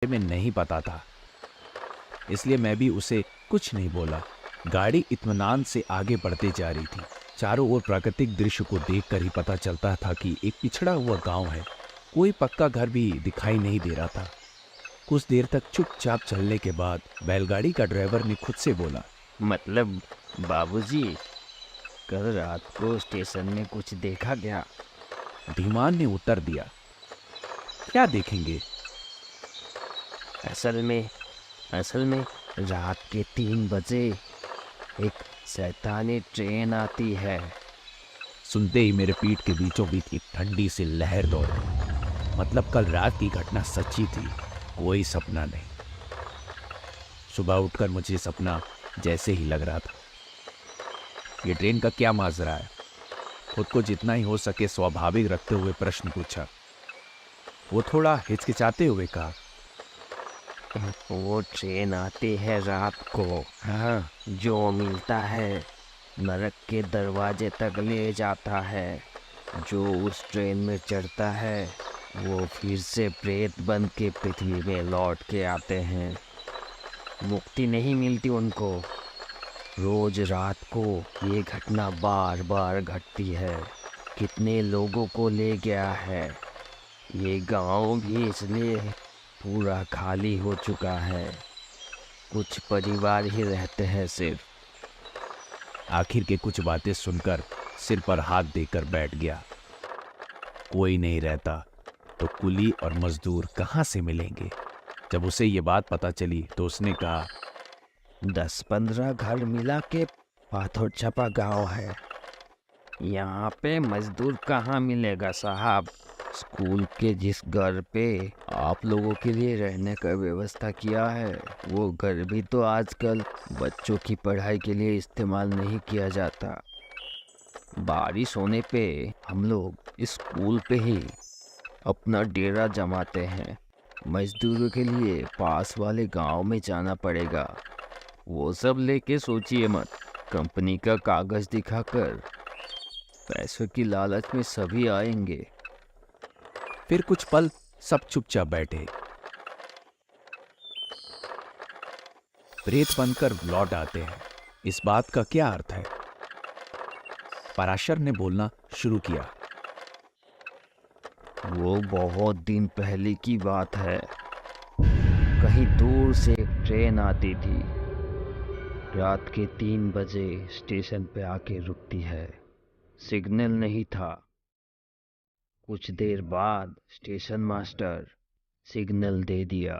में नहीं पता था, इसलिए मैं भी उसे कुछ नहीं बोला। गाड़ी इत्मीनान से आगे बढ़ते जा रही थी। चारों ओर प्राकृतिक दृश्य को देखकर ही पता चलता था कि एक पिछड़ा हुआ गांव है। कोई पक्का घर भी दिखाई नहीं दे रहा था। कुछ देर तक चुपचाप चलने के बाद बैलगाड़ी का ड्राइवर ने खुद से बोला, मतलब बाबूजी, कल रात को स्टेशन में कुछ देखा क्या? धीमान ने उत्तर दिया, क्या देखेंगे? असल में असल में रात के 3 बजे एक शैतानी ट्रेन आती है। सुनते ही मेरे पीठ के बीचों बीच एक ठंडी सी लहर दौड़ गई। मतलब कल रात की घटना सच्ची थी, कोई सपना नहीं। सुबह उठकर मुझे सपना जैसे ही लग रहा था। ये ट्रेन का क्या माजरा है? खुद को जितना ही हो सके स्वाभाविक रखते हुए प्रश्न पूछा। वो थोड़ा हिचकिचाते हुए कहा, वो ट्रेन आती है रात को। हाँ। जो मिलता है नरक के दरवाजे तक ले जाता है। जो उस ट्रेन में चढ़ता है वो फिर से प्रेत बन के पृथ्वी में लौट के आते हैं। मुक्ति नहीं मिलती उनको। रोज रात को ये घटना बार बार घटती है। कितने लोगों को ले गया है। ये गांव भी इसलिए पूरा खाली हो चुका है। कुछ परिवार ही रहते हैं सिर्फ। आखिर के कुछ बातें सुनकर सिर पर हाथ देकर बैठ गया। कोई नहीं रहता तो कुली और मजदूर कहाँ से मिलेंगे? जब उसे ये बात पता चली तो उसने कहा, 10-15 घर मिला के पाथर छपा गांव है। यहाँ पे मजदूर कहाँ मिलेगा साहब? स्कूल के जिस घर पे आप लोगों के लिए रहने का व्यवस्था किया है वो घर भी तो आजकल बच्चों की पढ़ाई के लिए इस्तेमाल नहीं किया जाता। बारिश होने पे हम लोग स्कूल पे ही अपना डेरा जमाते हैं। मजदूरों के लिए पास वाले गांव में जाना पड़ेगा। वो सब लेके सोचिए मत। कंपनी का कागज दिखाकर पैसों की लालच में सभी आएंगे। फिर कुछ पल सब चुपचाप बैठे। प्रेत बनकर लौट आते हैं, इस बात का क्या अर्थ है? पराशर ने बोलना शुरू किया, वो बहुत दिन पहले की बात है। कहीं दूर से एक ट्रेन आती थी। रात के 3 बजे स्टेशन पे आके रुकती है। सिग्नल नहीं था। कुछ देर बाद स्टेशन मास्टर सिग्नल दे दिया।